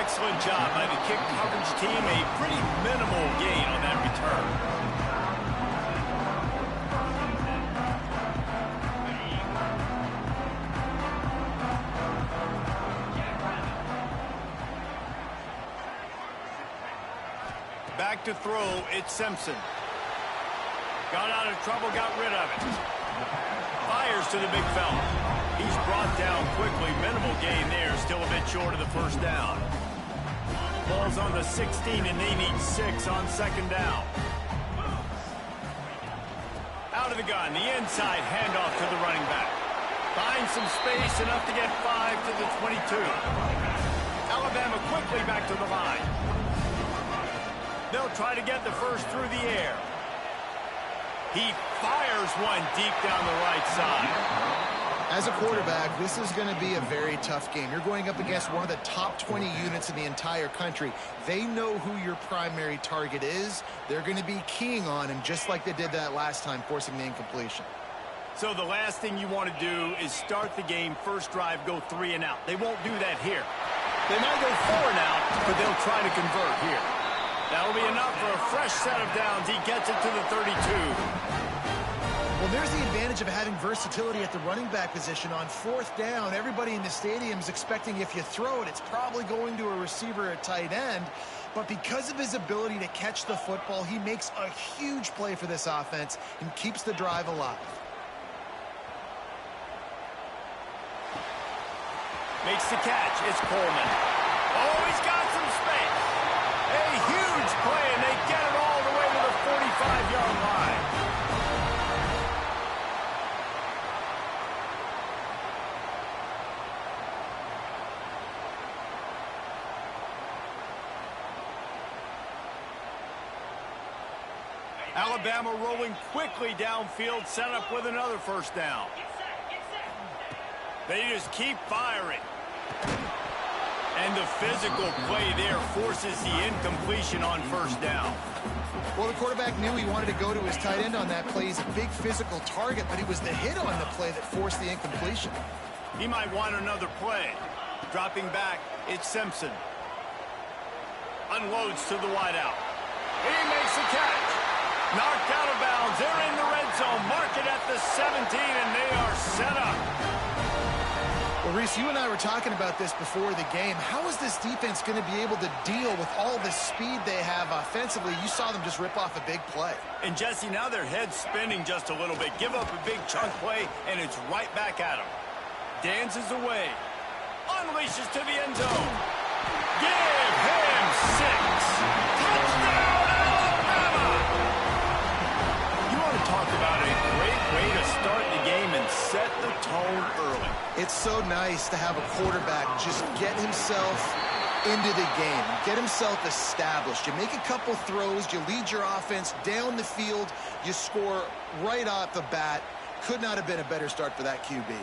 Excellent job by the kick coverage team. A pretty minimal gain on that return. Back to throw, it's Simpson. Got out of trouble, got rid of it. Fires to the big fella. He's brought down quickly. Minimal gain there, still a bit short of the first down. Ball's on the 16, and they need 6 on second down. Out of the gun, the inside handoff to the running back. Finds some space, enough to get 5 to the 22. Alabama quickly back to the line. They'll try to get the first through the air. He fires one deep down the right side. As a quarterback, this is going to be a very tough game. You're going up against one of the top 20 units in the entire country. They know who your primary target is. They're going to be keying on him, just like they did that last time, forcing the incompletion. So the last thing you want to do is start the game, first drive, go 3 and out. They won't do that here. They might go 4 and out, but they'll try to convert here. That'll be enough for a fresh set of downs. He gets it to the 32. Well, there's the advantage of having versatility at the running back position. On 4th down, everybody in the stadium is expecting if you throw it, it's probably going to a receiver at tight end. But because of his ability to catch the football, he makes a huge play for this offense and keeps the drive alive. Makes the catch. It's Coleman. Oh, he's got some space. A huge play, and they get it all the way to the 45-yard line. Alabama rolling quickly downfield, set up with another first down. They just keep firing. And the physical play there forces the incompletion on first down. Well, the quarterback knew he wanted to go to his tight end on that play. He's a big physical target, but it was the hit on the play that forced the incompletion. He might want another play. Dropping back, it's Simpson. Unloads to the wideout. He makes the catch. Knocked out of bounds. They're in the red zone. Mark it at the 17, and they are set up. Well, Reese, you and I were talking about this before the game. How is this defense going to be able to deal with all the speed they have offensively? You saw them just rip off a big play. And, Jesse, now their head's spinning just a little bit. Give up a big chunk play, and it's right back at them. Dances away. Unleashes to the end zone. Give him 6. Touchdown! Talk about a great way to start the game and set the tone early. It's so nice to have a quarterback just get himself into the game, get himself established. You make a couple throws, you lead your offense down the field, you score right off the bat. Could not have been a better start for that QB.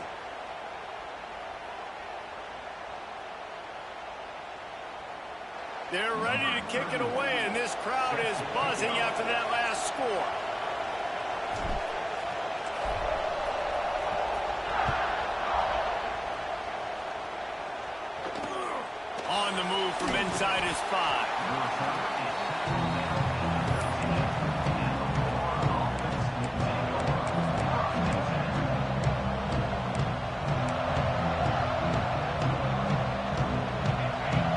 They're ready to kick it away, and this crowd is buzzing after that last score. On the move from inside his 5.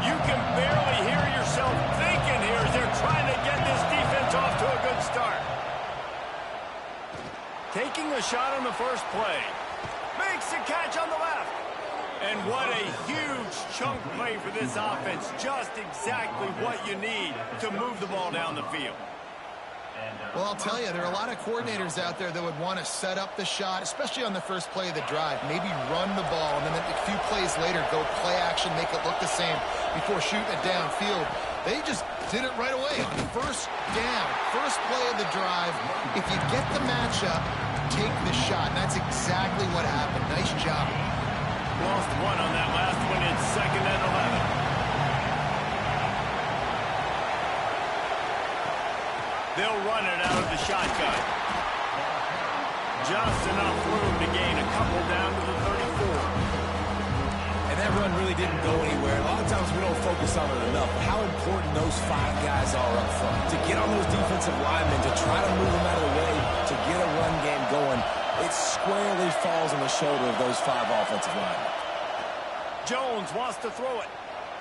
You can barely hear yourself thinking here as they're trying to get this defense off to a good start. Taking the shot on the first play. Makes the catch on the left. And what a huge chunk play for this offense. Just exactly what you need to move the ball down the field. Well, I'll tell you, there are a lot of coordinators out there that would want to set up the shot, especially on the first play of the drive. Maybe run the ball, and then a few plays later, go play action, make it look the same before shooting it downfield. They just did it right away on first down, first play of the drive. If you get the matchup, take the shot. And that's exactly what happened. Nice job. Lost one on that last one. It's 2nd and 11. They'll run it out of the shotgun. Just enough room to gain a couple down to the 34. And that run really didn't go anywhere. A lot of times we don't focus focus on it enough, how important those 5 guys are up front. To get on those defensive linemen, to try to move them out of the way, to get a run game going, it squarely falls on the shoulder of those 5 offensive linemen. Jones wants to throw it.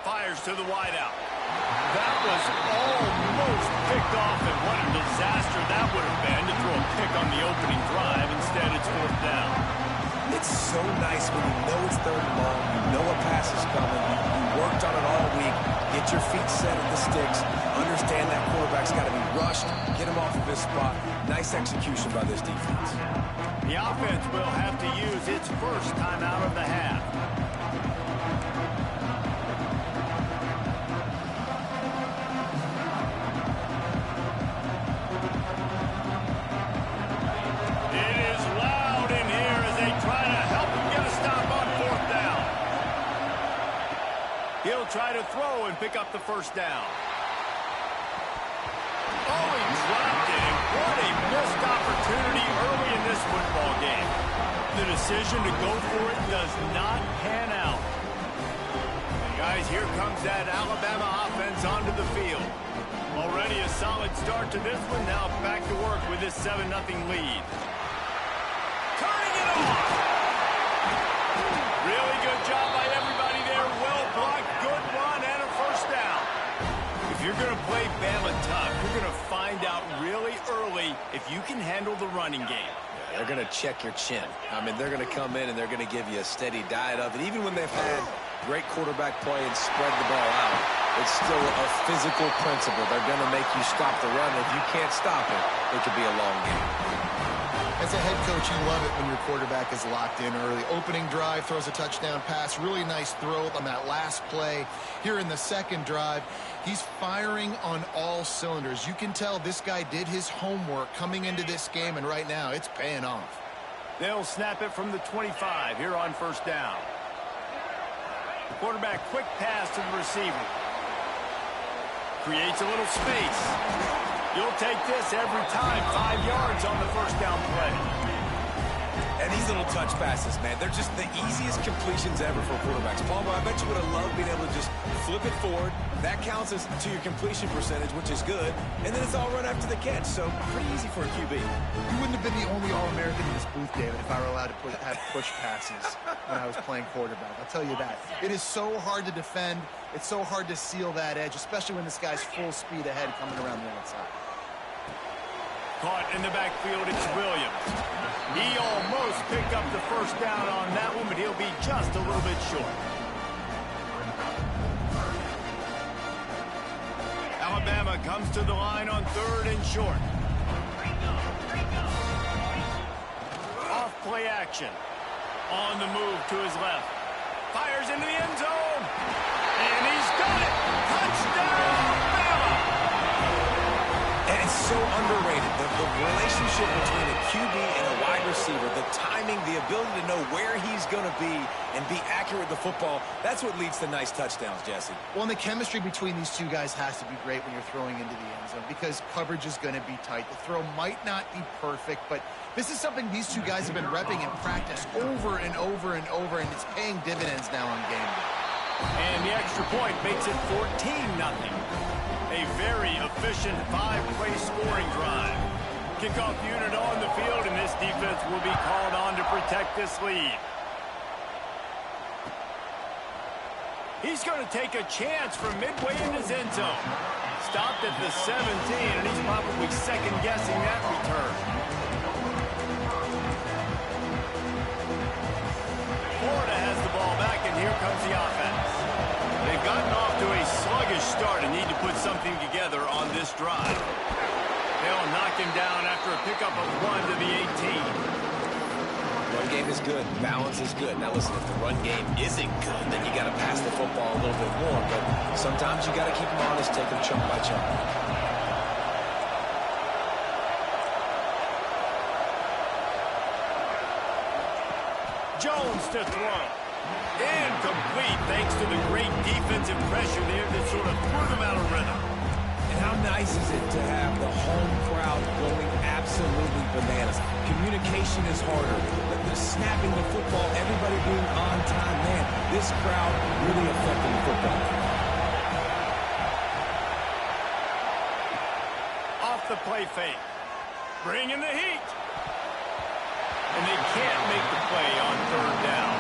Fires to the wideout. That was almost picked off, and what a disaster that would have been to throw a pick on the opening drive. Instead, it's 4th down. It's so nice when you know it's 3rd and long, you know a pass is coming, you worked on it all week, get your feet set at the sticks, understand that quarterback's got to be rushed, get him off of his spot. Nice execution by this defense. The offense will have to use its first timeout of the half. Try to throw and pick up the 1st down. Oh, he dropped it, and what a missed opportunity early in this football game. The decision to go for it does not pan out. Guys, here comes that Alabama offense onto the field. Already a solid start to this one. Now back to work with this 7-0 lead. Turning it on. Really good job by everybody there. Well blocked. Good run and a 1st down. If you're going to play Bama tough, you're going to find out really early if you can handle the running game. Yeah, they're going to check your chin. I mean, they're going to come in and they're going to give you a steady diet of it. Even when they've had great quarterback play and spread the ball out, it's still a physical principle. They're going to make you stop the run. If you can't stop it, it could be a long game. As a head coach, you love it when your quarterback is locked in early. Opening drive, throws a touchdown pass. Really nice throw on that last play. Here in the 2nd drive, he's firing on all cylinders. You can tell this guy did his homework coming into this game, and right now it's paying off. They'll snap it from the 25 here on 1st down. The quarterback, quick pass to the receiver. Creates a little space. You'll take this every time. 5 yards on the 1st down play. And these little touch passes, man, they're just the easiest completions ever for quarterbacks. Palmer, I bet you would have loved being able to just flip it forward. That counts as to your completion percentage, which is good. And then it's all run after the catch, so pretty easy for a QB. You wouldn't have been the only All-American in this booth, David, if I were allowed to have push passes when I was playing quarterback. I'll tell you that. It is so hard to defend. It's so hard to seal that edge, especially when this guy's full speed ahead coming around the outside. Caught in the backfield, it's Williams. He almost picked up the 1st down on that one, but he'll be just a little bit short. Alabama comes to the line on 3rd and short. Off play action. On the move to his left. Fires into the end zone. And he's got it. Touchdown, Bama! And it's so underrated. The relationship between a QB and a wide receiver, the timing, the ability to know where he's going to be and be accurate with the football, that's what leads to nice touchdowns, Jesse. Well, and the chemistry between these two guys has to be great when you're throwing into the end zone because coverage is going to be tight. The throw might not be perfect, but this is something these two guys have been repping in practice over and over and over, and it's paying dividends now on game day. And the extra point makes it 14-0. A very efficient 5-play scoring drive. Kickoff unit on the field, and this defense will be called on to protect this lead. He's going to take a chance from midway in his end zone. Stopped at the 17, and he's probably second-guessing that return. Florida has the ball back, and here comes the offense. They've gotten off to a sluggish start and need to put something together on this drive. They'll knock him down after a pickup of 1 to the 18. Run game is good. Balance is good. Now, listen, if the run game isn't good, then you got to pass the football a little bit more. But sometimes you got to keep them honest, take them chunk by chunk. Jones to throw. Incomplete thanks to the great defensive pressure there that sort of threw them out of rhythm. And how nice is it to have the home crowd going absolutely bananas? Communication is harder. The snapping the football, everybody being on time, man, this crowd really affecting the football. the play fake. Bringing the heat. And they can't make the play on third down.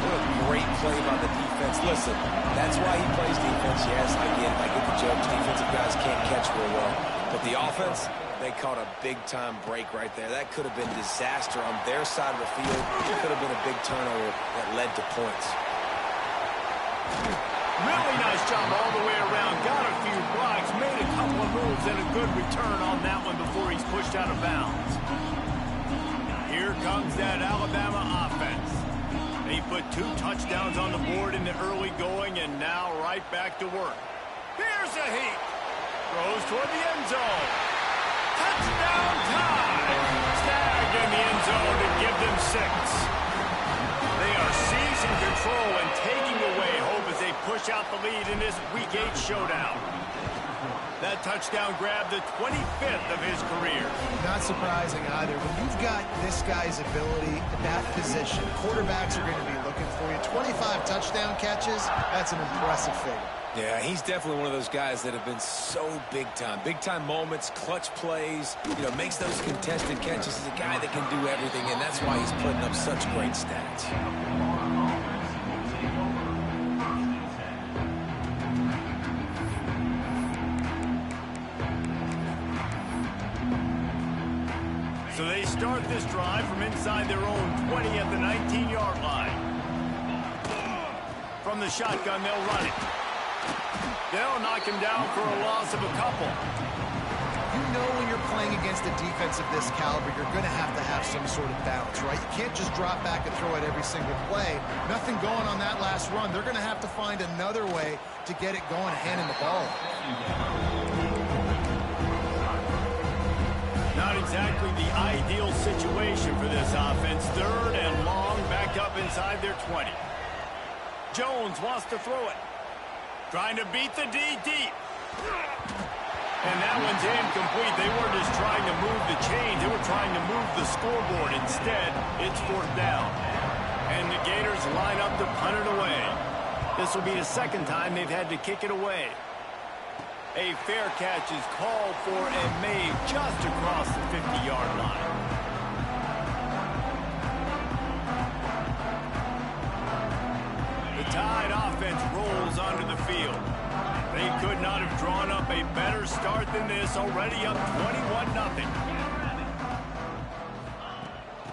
What a great play by the defense. Listen, that's why he plays defense. Yes, I get the joke. Defensive guys can't catch real well. But the offense, they caught a big-time break right there. That could have been disaster on their side of the field. It could have been a big turnover that led to points. Really nice job all the way around. Got a few blocks, made a couple of moves, and a good return on that one before he's pushed out of bounds. Here comes that Alabama offense. They put 2 touchdowns on the board in the early going, and now right back to work. Here's a heat. Throws toward the end zone. Touchdown time. Snagged in the end zone to give them 6. They are seizing control and taking away hope as they push out the lead in this Week 8 showdown. That touchdown grabbed the 25th of his career. Not surprising either. When you've got this guy's ability at that position, quarterbacks are going to be looking for you. 25 touchdown catches, that's an impressive figure. Yeah, he's definitely one of those guys that have been so big time. Big time moments, clutch plays, makes those contested catches. He's a guy that can do everything, and that's why he's putting up such great stats. So they start this drive from inside their own 20 at the 19-yard line. From the shotgun, they'll run it. They'll knock him down for a loss of a couple. You know when you're playing against a defense of this caliber, you're going to have some sort of balance, right? You can't just drop back and throw it every single play. Nothing going on that last run. They're going to have to find another way to get it going, handing the ball. Not exactly the ideal situation for this offense. Third and long, back up inside their 20. Jones wants to throw it. Trying to beat the D deep. And that one's incomplete. They weren't just trying to move the chains. They were trying to move the scoreboard. Instead, it's 4th down. And the Gators line up to punt it away. This will be the second time they've had to kick it away. A fair catch is called for and made just across the 50-yard line. The Tide offense rolls onto the field. They could not have drawn up a better start than this, already up 21-0.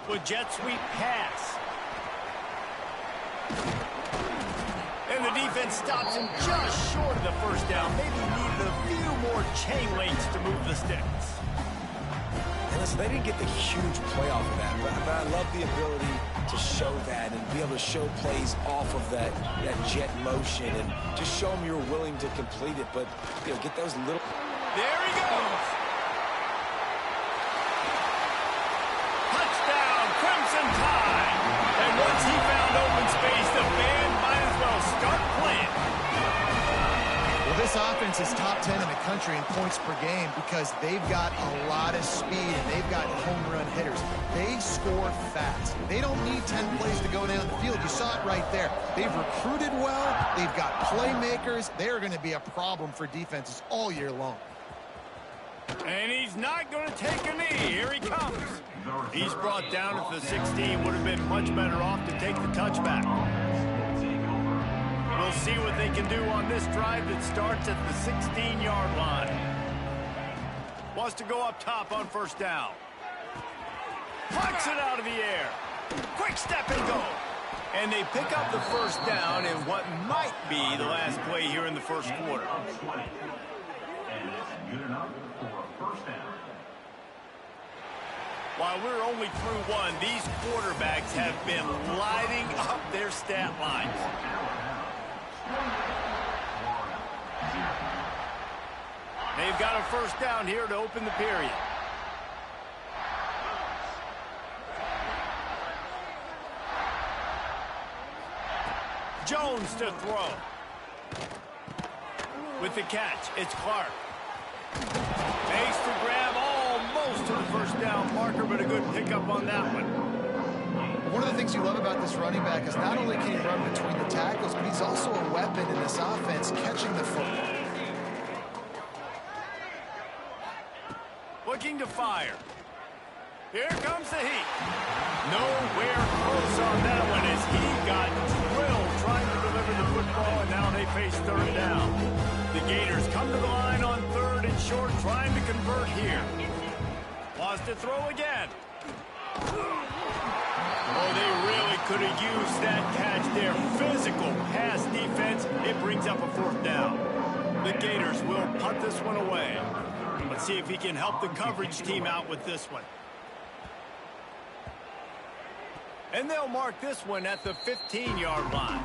With jet sweep pass. And the defense stops him just short of the first down. Maybe needed a few more chain links to move the sticks. And listen, they didn't get the huge play off of that, but I love the ability to show that and be able to show plays off of that jet motion and just show them you're willing to complete it, but get those little... There he goes! Touchdown, Crimson Tide! And once he found open space, the band might as well start playing. Well, this offense is top 10 in the country in points per game because they've got a lot of speed and they've got home run hitters. They score fast. They don't need 10 plays to go down the field. You saw it right there. They've recruited well. They've got playmakers. They are going to be a problem for defenses all year long. And he's not going to take a knee. Here he comes. He's brought down at the 16. Would have been much better off to take the touchback. We'll see what they can do on this drive that starts at the 16-yard line. Wants to go up top on first down. Plucks it out of the air. Quick step and go. And they pick up the first down in what might be the last play here in the first quarter. And it's good enough for a first down. While we're only through one, these quarterbacks have been lighting up their stat lines. They've got a first down here to open the period. Jones to throw. With the catch, it's Clark. Makes the grab almost to the first down marker, but a good pickup on that one. One of the things you love about this running back is not only can he run between the tackles, but he's also a weapon in this offense, catching the football. Looking to fire. Here comes the heat. Nowhere close on that one as he got drilled trying to deliver the football, and now they face third down. The Gators come to the line on third and short, trying to convert here. Lost to throw again. Oh, they really could have used that catch there. Physical pass defense. It brings up a fourth down. The Gators will punt this one away. Let's see if he can help the coverage team out with this one. And they'll mark this one at the 15-yard line.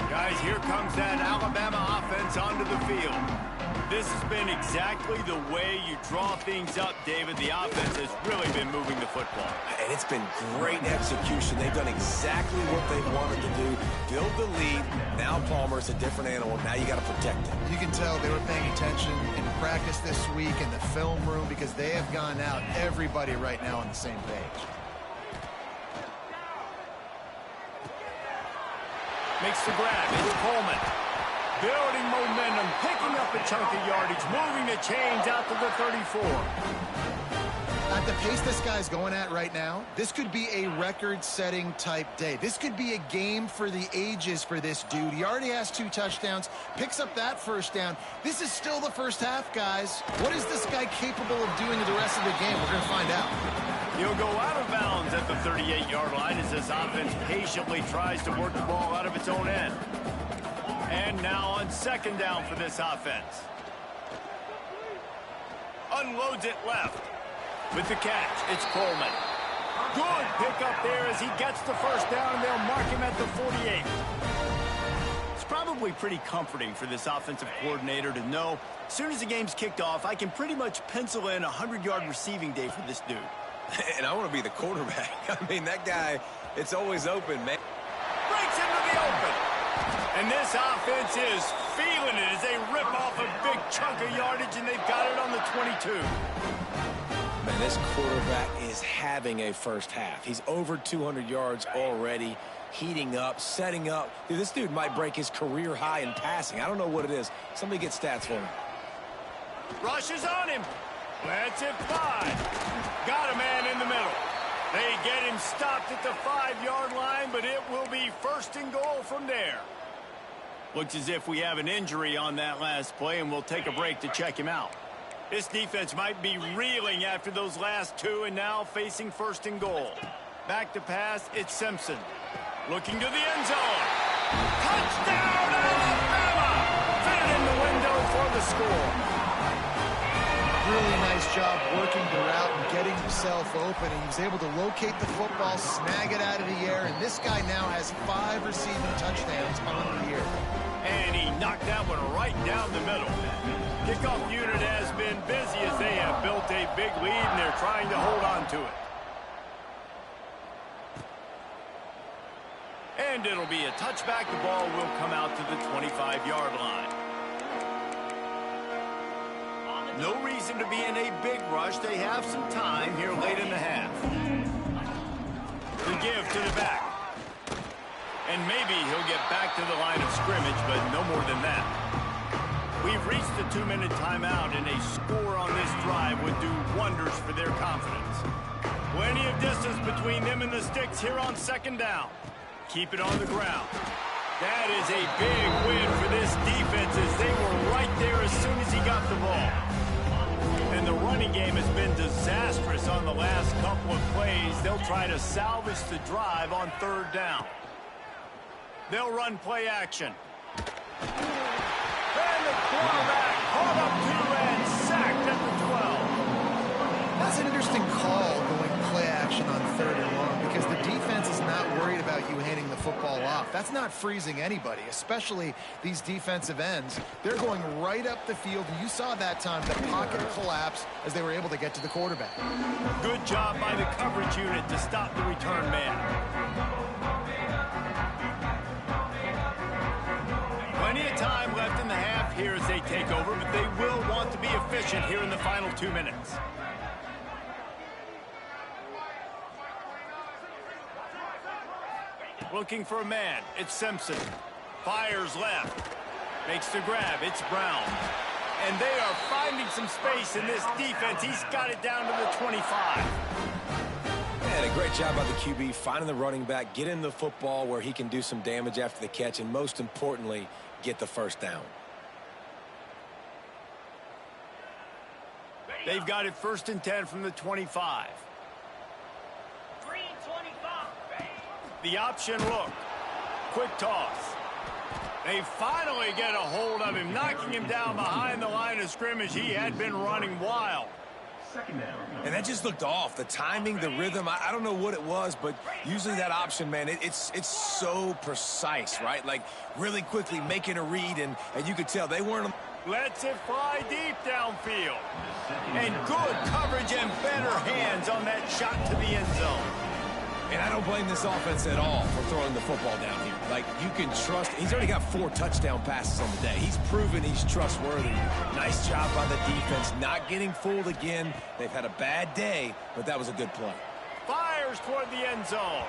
Guys, here comes that Alabama offense onto the field. This has been exactly the way you draw things up, David. The offense has really been moving the football. And it's been great execution. They've done exactly what they wanted to do. Build the lead. Now Palmer's a different animal. Now you got to protect him. You can tell they were paying attention in practice this week in the film room because they have gone out, everybody right now on the same page. Makes the grab. It's Coleman. Building momentum, picking up a chunk of yardage, moving the chains out to the 34. At the pace this guy's going at right now, this could be a record-setting type day. This could be a game for the ages for this dude. He already has 2 touchdowns, picks up that first down. This is still the first half, guys. What is this guy capable of doing in the rest of the game? We're going to find out. He'll go out of bounds at the 38-yard line as this offense patiently tries to work the ball out of its own end. And now on second down for this offense. Unloads it left. With the catch, it's Coleman. Good pickup there as he gets the first down, and they'll mark him at the 48. It's probably pretty comforting for this offensive coordinator to know as soon as the game's kicked off, I can pretty much pencil in a 100-yard receiving day for this dude. And I want to be the quarterback. I mean, that guy, it's always open, man. Breaks into the open. And this offense is feeling it as they rip off a big chunk of yardage, and they've got it on the 22. Man, this quarterback is having a first half. He's over 200 yards already, heating up, setting up. Dude, this dude might break his career high in passing. I don't know what it is. Somebody get stats for him. Rushes on him. Lets it fly. Got a man in the middle. They get him stopped at the 5-yard line, but it will be first and goal from there. Looks as if we have an injury on that last play, and we'll take a break to check him out. This defense might be reeling after those last 2 and now facing first and goal. Back to pass, it's Simpson. Looking to the end zone. Touchdown, Alabama! Fit in the window for the score. Really nice job working the route and getting himself open. And he was able to locate the football, snag it out of the air, and this guy now has 5 receiving touchdowns on the year. And he knocked that one right down the middle. Kickoff unit has been busy as they have built a big lead, and they're trying to hold on to it. And it'll be a touchback. The ball will come out to the 25-yard line. No reason to be in a big rush. They have some time here late in the half. The give to the back. And maybe he'll get back to the line of scrimmage, but no more than that. We've reached the 2-minute timeout, and a score on this drive would do wonders for their confidence. Plenty of distance between them and the sticks here on second down. Keep it on the ground. That is a big win for this defense as they were right there as soon as he got the ball. And the running game has been disastrous on the last couple of plays. They'll try to salvage the drive on third down. They'll run play action. And the quarterback caught up to and sacked at the 12. That's an interesting call going play action on third and long because the defense is not worried about you handing the football off. That's not freezing anybody, especially these defensive ends. They're going right up the field. You saw that time the pocket collapse as they were able to get to the quarterback. Good job by the coverage unit to stop the return man. Plenty of time left in the half here as they take over, but they will want to be efficient here in the final 2 minutes. Looking for a man. It's Simpson. Fires left. Makes the grab. It's Brown. And they are finding some space in this defense. He's got it down to the 25. And a great job by the QB finding the running back, getting the football where he can do some damage after the catch, and most importantly, get the first down. They've got it 1st and 10 from the 25. The option look. Quick toss. They finally get a hold of him, knocking him down behind the line of scrimmage. He had been running wild. And that just looked off. The timing, the rhythm, I don't know what it was, but usually that option, man, it's so precise, right? Like really quickly making a read, and you could tell they weren't. Lets it fly deep downfield. And good coverage and better hands on that shot to the end zone. And I don't blame this offense at all for throwing the football down here. Like, you can trust. He's already got 4 touchdown passes on the day. He's proven he's trustworthy. Nice job by the defense, not getting fooled again. They've had a bad day, but that was a good play. Fires toward the end zone.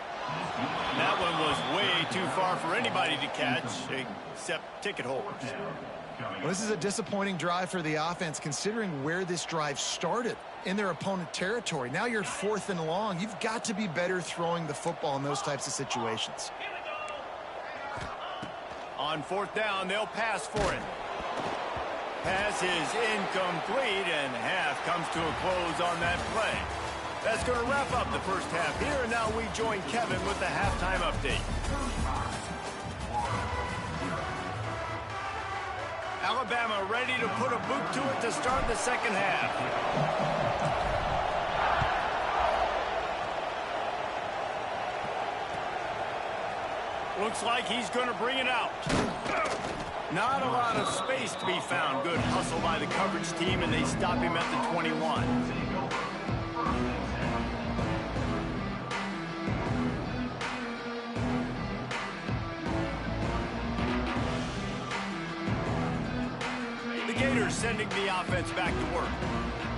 That one was way too far for anybody to catch, except ticket holders. Well, this is a disappointing drive for the offense, considering where this drive started in their opponent territory. Now you're 4th and long. You've got to be better throwing the football in those types of situations. On 4th down, they'll pass for it. Pass is incomplete, and half comes to a close on that play. That's going to wrap up the first half here, and now we join Kevin with the halftime update. Alabama ready to put a boot to it to start the second half. Looks like he's going to bring it out. Not a lot of space to be found. Good hustle by the coverage team, and they stop him at the 21. Sending the offense back to work.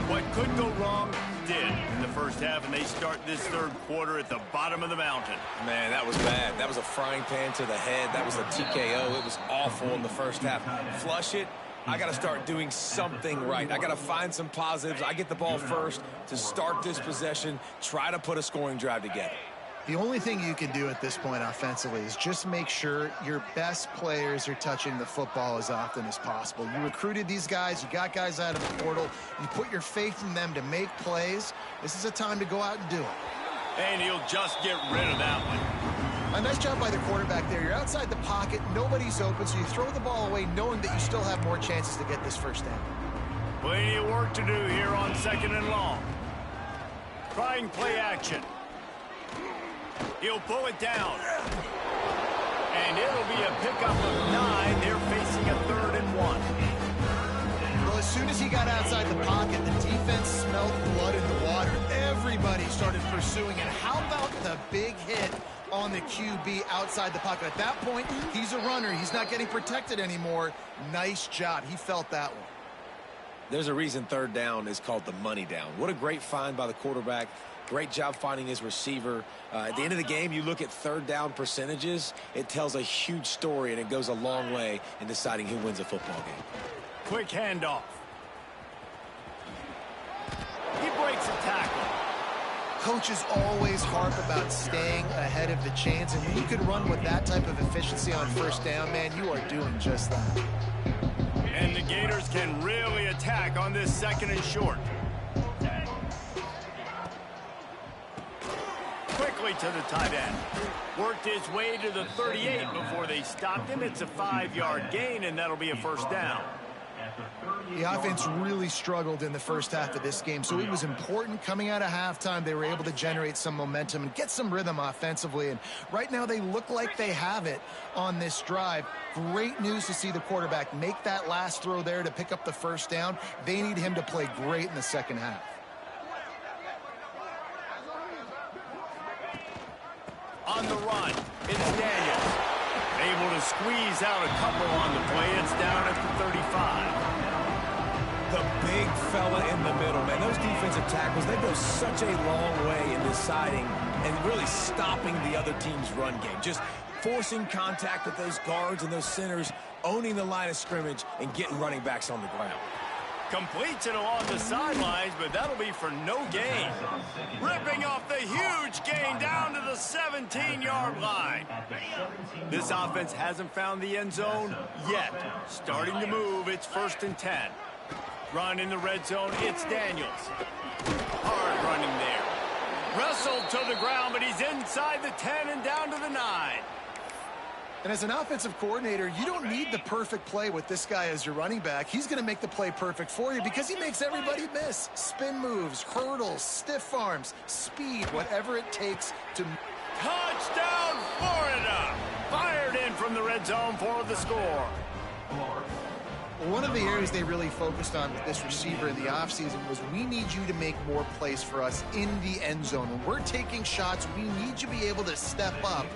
What could go wrong did in the first half, and they start this third quarter at the bottom of the mountain. Man, that was bad. That was a frying pan to the head. That was a TKO. It was awful in the first half. Flush it. I got to start doing something right. I got to find some positives. I get the ball first to start this possession, try to put a scoring drive together. The only thing you can do at this point offensively is just make sure your best players are touching the football as often as possible. You recruited these guys. You got guys out of the portal. You put your faith in them to make plays. This is a time to go out and do it. And he'll just get rid of that one. A nice job by the quarterback there. You're outside the pocket. Nobody's open, so you throw the ball away knowing that you still have more chances to get this first down. Plenty of work to do here on 2nd and long. Trying play action. He'll pull it down. And it'll be a pickup of 9. They're facing a 3rd and 1. Well, as soon as he got outside the pocket, the defense smelled blood in the water. Everybody started pursuing it. How about the big hit on the QB outside the pocket? At that point, he's a runner. He's not getting protected anymore. Nice job. He felt that one. There's a reason 3rd down is called the money down. What a great find by the quarterback. Great job finding his receiver. At the end of the game, you look at 3rd down percentages. It tells a huge story, and it goes a long way in deciding who wins a football game. Quick handoff. He breaks a tackle. Coaches always harp about staying ahead of the chains, and when you can run with that type of efficiency on 1st down, man, you are doing just that. And the Gators can really attack on this 2nd and short. Quickly to the tight end. Worked his way to the 38 before they stopped him. It's a 5-yard gain, and that'll be a 1st down. The offense really struggled in the first half of this game, so it was important coming out of halftime. They were able to generate some momentum and get some rhythm offensively, and right now they look like they have it on this drive. Great news to see the quarterback make that last throw there to pick up the 1st down. They need him to play great in the second half. On the run, it's Daniels. Able to squeeze out a couple on the play. It's down at the 35. those defensive tackles, they go such a long way in deciding and really stopping the other team's run game. Just forcing contact with those guards and those centers, owning the line of scrimmage, and getting running backs on the ground. Completes it along the sidelines, but that'll be for no gain. Ripping off the huge gain down to the 17-yard line. This offense hasn't found the end zone yet. Starting to move, it's 1st and 10. Run in the red zone, it's Daniels. Hard running there. Wrestled to the ground, but he's inside the 10 and down to the 9. And as an offensive coordinator, you don't need the perfect play with this guy as your running back. He's going to make the play perfect for you because he makes everybody miss. Spin moves, hurdles, stiff arms, speed, whatever it takes to... Touchdown, Florida! Fired in from the red zone for the score. One of the areas they really focused on with this receiver in the offseason was we need you to make more plays for us in the end zone. When we're taking shots, we need you to be able to step up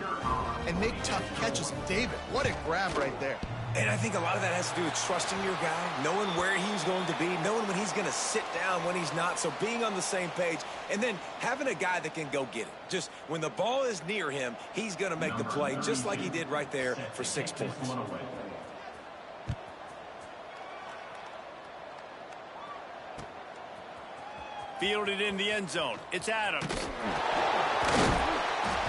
and make tough catches. David, what a grab right there. And I think a lot of that has to do with trusting your guy, knowing where he's going to be, knowing when he's going to sit down, when he's not, so being on the same page, and then having a guy that can go get it. Just when the ball is near him, he's going to make the play just like he did right there for 6 points. Fielded in the end zone. It's Adams.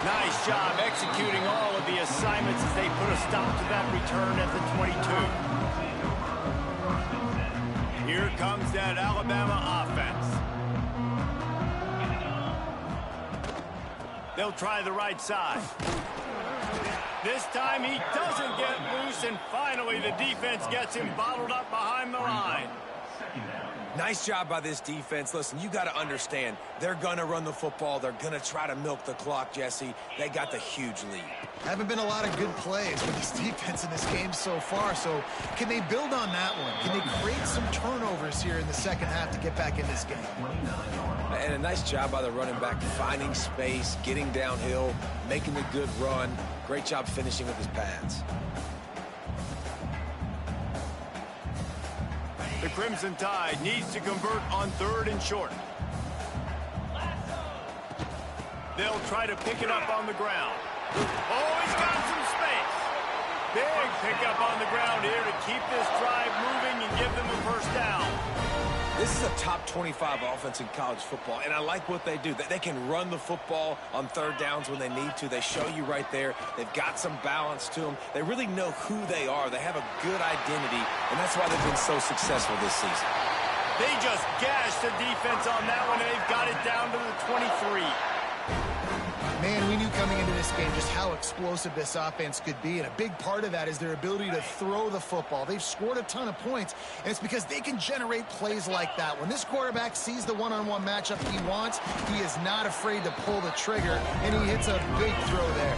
Nice job executing all of the assignments as they put a stop to that return at the 22. Here comes that Alabama offense. They'll try the right side. This time he doesn't get loose, and finally the defense gets him bottled up behind the line. Nice job by this defense. Listen, you got to understand, they're going to run the football. They're going to try to milk the clock, Jesse. They got the huge lead. Haven't been a lot of good plays for this defense in this game so far, so can they build on that one? Can they create some turnovers here in the second half to get back in this game? And a nice job by the running back, finding space, getting downhill, making the good run. Great job finishing with his pads. The Crimson Tide needs to convert on 3rd and short. They'll try to pick it up on the ground. Oh, he's got some space. Big pickup on the ground here to keep this drive moving and give them a 1st down. This is a top 25 offense in college football, and I like what they do. They can run the football on 3rd downs when they need to. They show you right there. They've got some balance to them. They really know who they are. They have a good identity, and that's why they've been so successful this season. They just gashed the defense on that one, and they've got it down to the 23. Man, we knew coming into this game just how explosive this offense could be, and a big part of that is their ability to throw the football. They've scored a ton of points, and it's because they can generate plays like that. When this quarterback sees the one-on-one matchup he wants, he is not afraid to pull the trigger, and he hits a big throw there.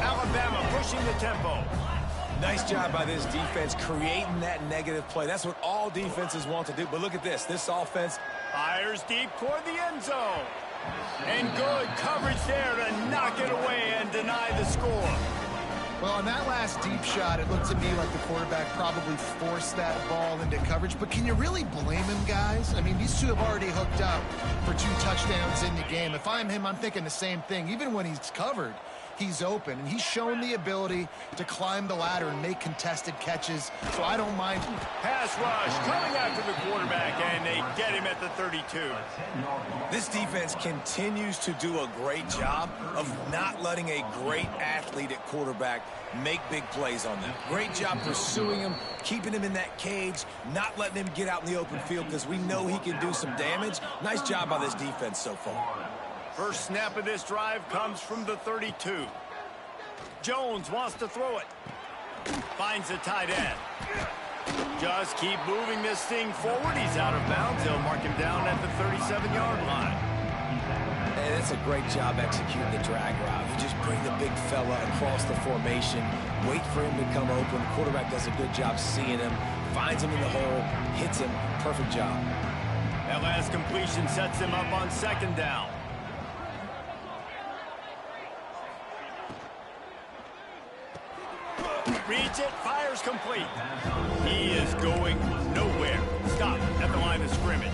Alabama pushing the tempo. Nice job by this defense creating that negative play. That's what all defenses want to do, but look at this. This offense fires deep toward the end zone. And good coverage there to knock it away and deny the score. Well, on that last deep shot, it looked to me like the quarterback probably forced that ball into coverage. But can you really blame him, guys? I mean, these two have already hooked up for 2 touchdowns in the game. If I'm him, I'm thinking the same thing. Even when he's covered, he's open. And he's shown the ability to climb the ladder and make contested catches. So I don't mind. Pass rush coming after the quarterback, and they get him at the 32. This defense continues to do a great job of not letting a great athlete at quarterback make big plays on them. Great job pursuing him, keeping him in that cage, not letting him get out in the open field because we know he can do some damage. Nice job by this defense so far. First snap of this drive comes from the 32. Jones wants to throw it. Finds the tight end. Just keep moving this thing forward. He's out of bounds. They'll mark him down at the 37-yard line. And that's a great job executing the drag route. You just bring the big fella across the formation, wait for him to come open. The quarterback does a good job seeing him, finds him in the hole, hits him. Perfect job. That last completion sets him up on 2nd down. Reads it, fires complete. He is going nowhere. Stop at the line of scrimmage.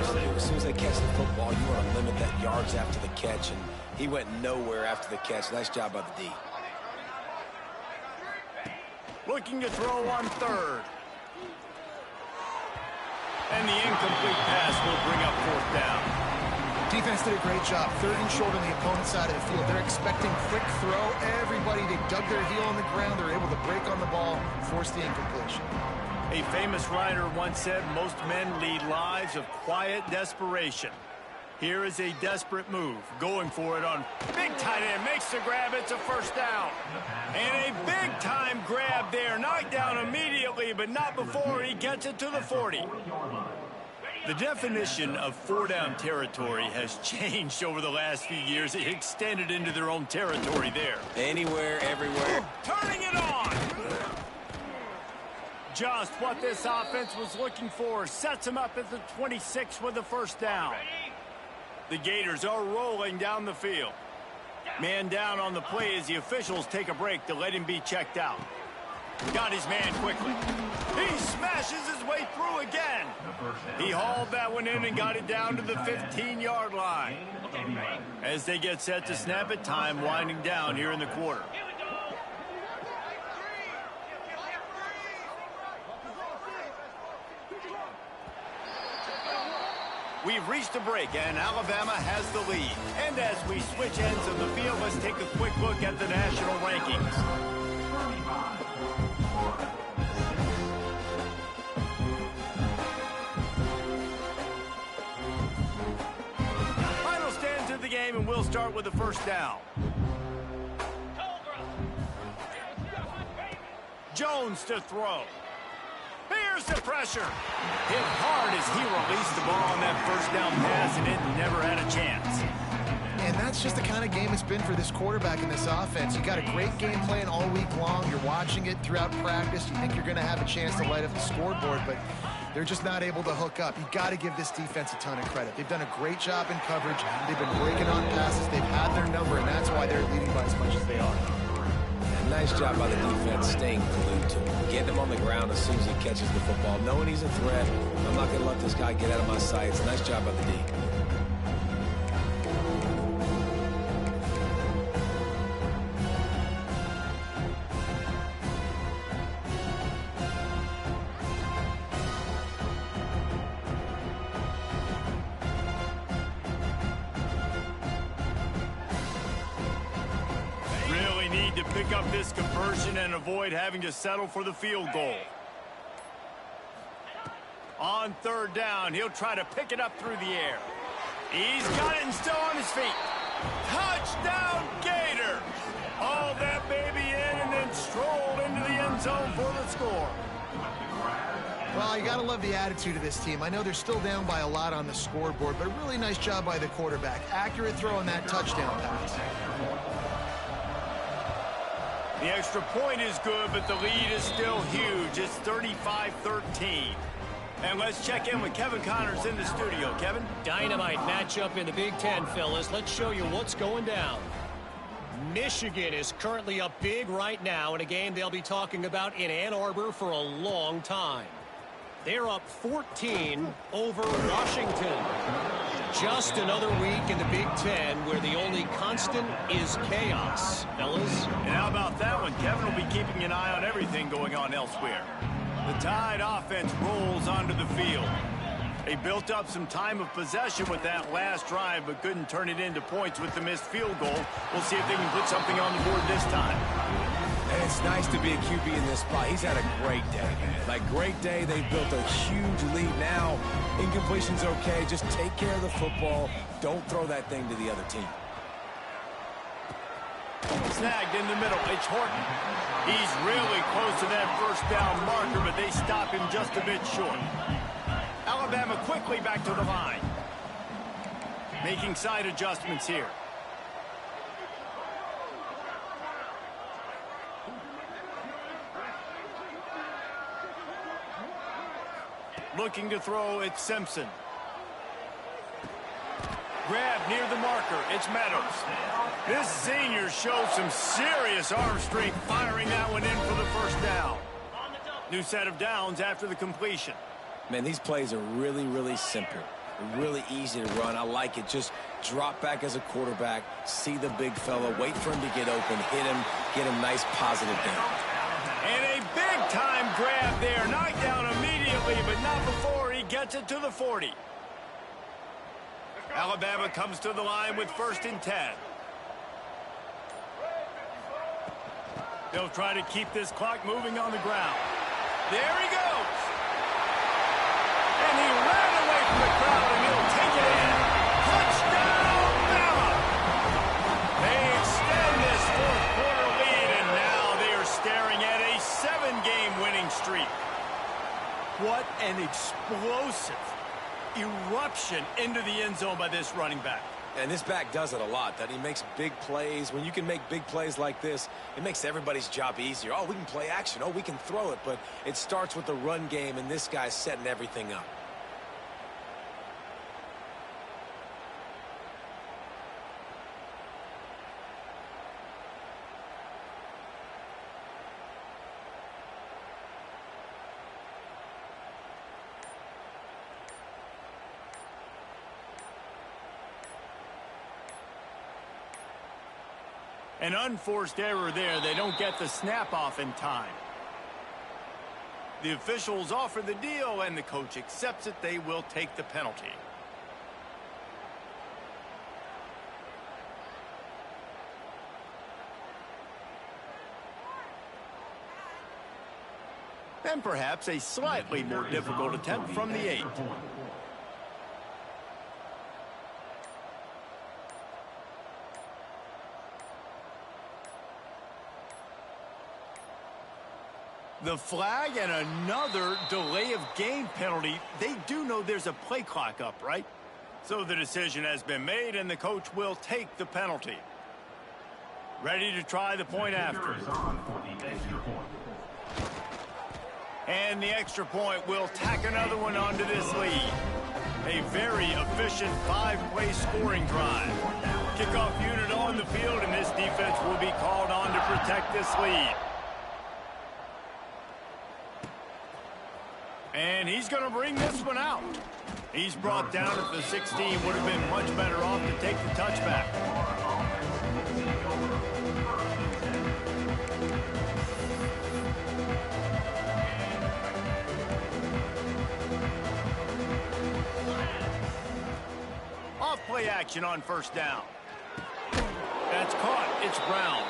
supposed to do. As soon as they catch the football, you want to limit that yards after the catch, and he went nowhere after the catch. Nice job by the D. Looking to throw on third. And the incomplete pass will bring up fourth down. Defense did a great job. Third and short on the opponent's side of the field. They're expecting quick throw. Everybody, they dug their heel on the ground. They're able to break on the ball, force the incompletion. A famous writer once said, most men lead lives of quiet desperation. Here is a desperate move. Going for it on big tight end. Makes the grab. It's a first down. And a big-time grab there. Knocked down immediately, but not before he gets it to the 40. The definition of four-down territory has changed over the last few years. It extended into their own territory there. Anywhere, everywhere. Turning it on. Just what this offense was looking for. Sets him up at the 26 with the first down. The Gators are rolling down the field. Man down on the play as the officials take a break to let him be checked out. Got his man quickly. He smashes his way through again. He hauled that one in and got it down to the 15-yard line. As they get set to snap it, time winding down here in the quarter. We've reached a break, and Alabama has the lead. And as we switch ends of the field, let's take a quick look at the national rankings. Final stands of the game, and we'll start with the first down. Jones to throw. Here's the pressure. Hit hard as he released the ball on that first down pass, and it never had a chance. And that's just the kind of game it's been for this quarterback in this offense. You got a great game plan all week long. You're watching it throughout practice. You think you're going to have a chance to light up the scoreboard, but they're just not able to hook up. You got to give this defense a ton of credit. They've done a great job in coverage. They've been breaking on passes. They've had their number, and that's why they're leading by as much as they are. Nice job by the defense staying glued to him. Getting him on the ground as soon as he catches the football. Knowing he's a threat, I'm not going to let this guy get out of my sights. Nice job by the D. Pick up this conversion and avoid having to settle for the field goal. On third down, he'll try to pick it up through the air. He's got it and still on his feet. Touchdown, Gator! Hauled that baby in and then strolled into the end zone for the score. Well, you got to love the attitude of this team. I know they're still down by a lot on the scoreboard, but a really nice job by the quarterback. Accurate throw on that touchdown pass. The extra point is good, but the lead is still huge. It's 35-13. And let's check in with Kevin Connors in the studio. Kevin? Dynamite matchup in the Big Ten, fellas. Let's show you what's going down. Michigan is currently up big right now in a game they'll be talking about in Ann Arbor for a long time. They're up 14 over Washington. Just another week in the Big Ten where the only constant is chaos, fellas. And how about that one? Kevin will be keeping an eye on everything going on elsewhere. The Tide offense rolls onto the field. They built up some time of possession with that last drive, but couldn't turn it into points with the missed field goal. We'll see if they can put something on the board this time. And it's nice to be a QB in this spot. He's had a great day, man. Like, great day. They've built a huge lead now. Incompletion's okay. Just take care of the football. Don't throw that thing to the other team. Snagged in the middle. It's Horton. He's really close to that first down marker, but they stop him just a bit short. Alabama quickly back to the line. Making side adjustments here. Looking to throw, it's Simpson. Grab near the marker, it's Meadows. This senior shows some serious arm strength, firing that one in for the first down. New set of downs after the completion. Man, these plays are really, really simple. Really easy to run. I like it. Just drop back as a quarterback, see the big fella, wait for him to get open, hit him, get him nice positive down. And a big-time grab there. Knocked down immediately, but not before he gets it to the 40. Alabama comes to the line with 1st and 10. They'll try to keep this clock moving on the ground. There he goes. And he ran away from the crowd, and he'll take it in. Touchdown, Bama! They extend this 4th-quarter lead, and now they are staring at a 7-game winning streak. What an explosive eruption into the end zone by this running back. And this back does it a lot. That he makes big plays. When you can make big plays like this, it makes everybody's job easier. Oh, we can play action. Oh, we can throw it. But it starts with the run game, and this guy's setting everything up. An unforced error there. They don't get the snap off in time. The officials offer the deal, and the coach accepts it. They will take the penalty. And perhaps a slightly more difficult attempt from the 8. The flag and another delay of game penalty. They do know there's a play clock up, right? So the decision has been made, and the coach will take the penalty. Ready to try the point after. And the extra point will tack another one onto this lead. A very efficient 5-play scoring drive. Kickoff unit on the field, and this defense will be called on to protect this lead. And he's going to bring this one out. He's brought down at the 16. Would have been much better off to take the touchback. Off play action on 1st down. That's caught. It's Brown.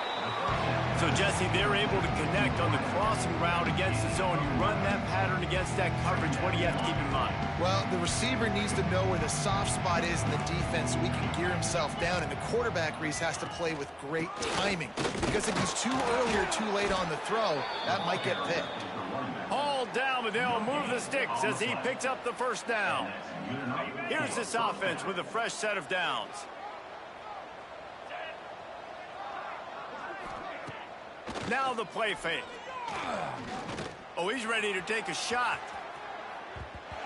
So, Jesse, they're able to connect on the crossing route against the zone. You run that pattern against that coverage. What do you have to keep in mind? Well, the receiver needs to know where the soft spot is in the defense so he can gear himself down. And the quarterback, Reese, has to play with great timing. Because if he's too early or too late on the throw, that might get picked. Hauled down, but they'll move the sticks as he picks up the 1st down. Here's this offense with a fresh set of downs. Now the play fake. Oh, he's ready to take a shot.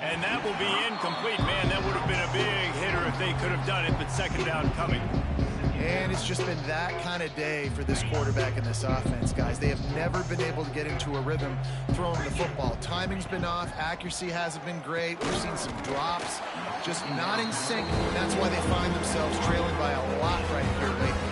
And that will be incomplete. Man, that would have been a big hitter if they could have done it, but 2nd down coming. And it's just been that kind of day for this quarterback and this offense, guys. They have never been able to get into a rhythm throwing the football. Timing's been off. Accuracy hasn't been great. We've seen some drops. Just not in sync. And that's why they find themselves trailing by a lot right here lately.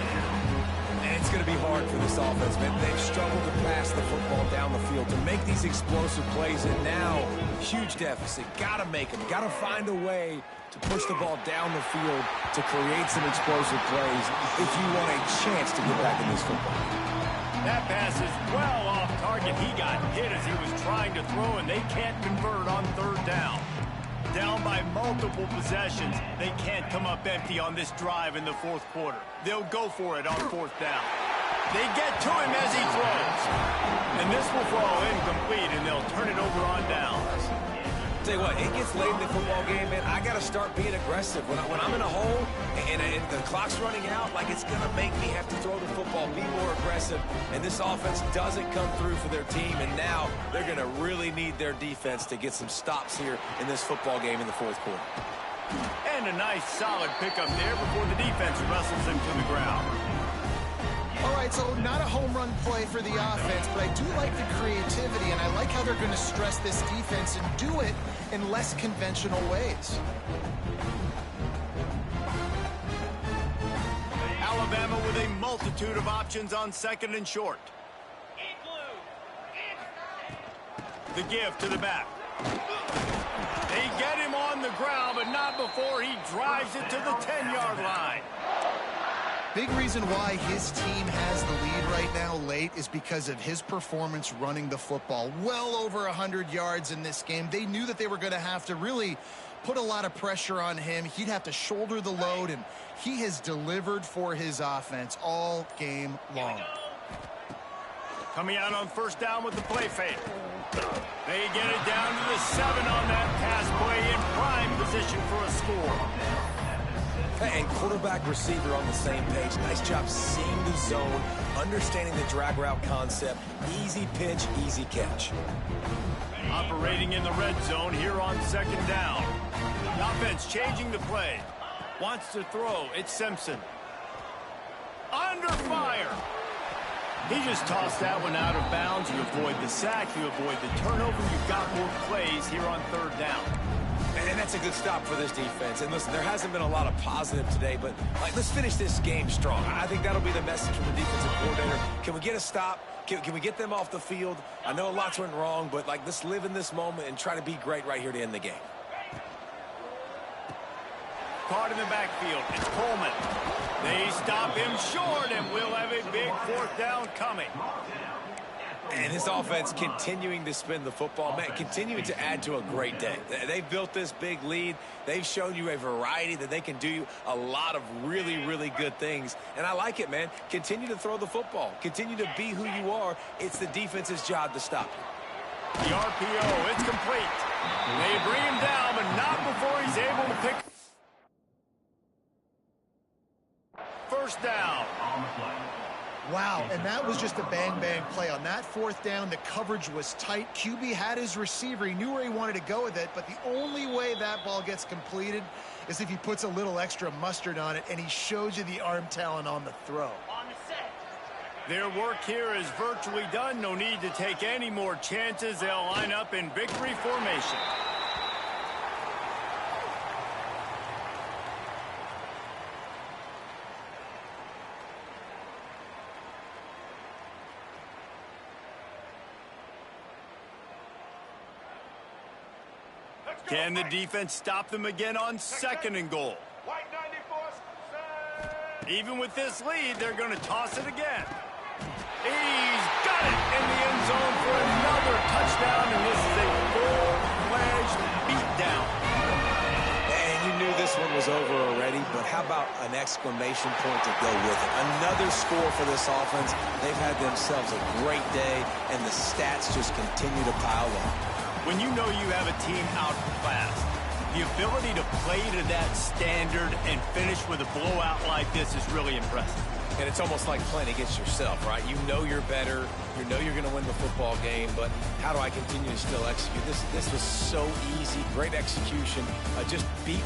It's going to be hard for this offense, man. They've struggled to pass the football down the field, to make these explosive plays, and now, huge deficit. Got to make them. Got to find a way to push the ball down the field to create some explosive plays if you want a chance to get back in this football game. That pass is well off target. He got hit as he was trying to throw, and they can't convert on 3rd down. Down by multiple possessions. They can't come up empty on this drive in the 4th quarter. They'll go for it on 4th down. They get to him as he throws. And this will fall incomplete, and they'll turn it over on downs. Tell you what, it gets late in the football game, man. I got to start being aggressive. When I'm in a hole and the clock's running out, like, it's going to make me have to throw the football, be more aggressive. And this offense doesn't come through for their team, and now they're going to really need their defense to get some stops here in this football game in the 4th quarter. And a nice solid pickup there before the defense wrestles him to the ground. All right, so not a home run play for the offense, but I do like the creativity, and I like how they're going to stress this defense and do it in less conventional ways. Alabama with a multitude of options on second and short. The give to the back. They get him on the ground, but not before he drives it to the 10-yard line. Big reason why his team has the lead right now late is because of his performance running the football. Well over 100 yards in this game. They knew that they were going to have to really put a lot of pressure on him. He'd have to shoulder the load, and he has delivered for his offense all game long. Coming out on first down with the play fake. They get it down to the 7 on that pass play in prime position for a score. And quarterback receiver on the same page. Nice job seeing the zone, understanding the drag route concept. Easy pitch, easy catch. Operating in the red zone here on second down. The offense changing the play. Wants to throw. It's Simpson. Under fire. He just tossed that one out of bounds. You avoid the sack. You avoid the turnover. You've got more plays here on third down. And that's a good stop for this defense. And listen, there hasn't been a lot of positive today, but let's finish this game strong. I think that'll be the message from the defensive coordinator. Can we get a stop? Can we get them off the field? I know lots went wrong, but let's live in this moment and try to be great right here to end the game. Caught in the backfield. It's Coleman. They stop him short, and we'll have a big fourth down coming. And this offense continuing to spin the football, man, continuing to add to a great day. They've built this big lead. They've shown you a variety that they can do a lot of really, really good things. And I like it, man. Continue to throw the football. Continue to be who you are. It's the defense's job to stop you. The RPO, it's complete. They bring him down, but not before he's able to pick. First down. Wow, and that was just a bang-bang play. On that fourth down, the coverage was tight. QB had his receiver. He knew where he wanted to go with it, but the only way that ball gets completed is if he puts a little extra mustard on it, and he shows you the arm talent on the throw. Their work here is virtually done. No need to take any more chances. They'll line up in victory formation. Can the defense stop them again on second and goal? Even with this lead, they're going to toss it again. He's got it in the end zone for another touchdown, and this is a full-fledged beatdown. And you knew this one was over already, but how about an exclamation point to go with it? Another score for this offense. They've had themselves a great day, and the stats just continue to pile on. When you know you have a team outclassed, the ability to play to that standard and finish with a blowout like this is really impressive. And it's almost like playing against yourself, right? You know you're better. You know you're going to win the football game, but how do I continue to still execute? This was so easy. Great execution. Just beat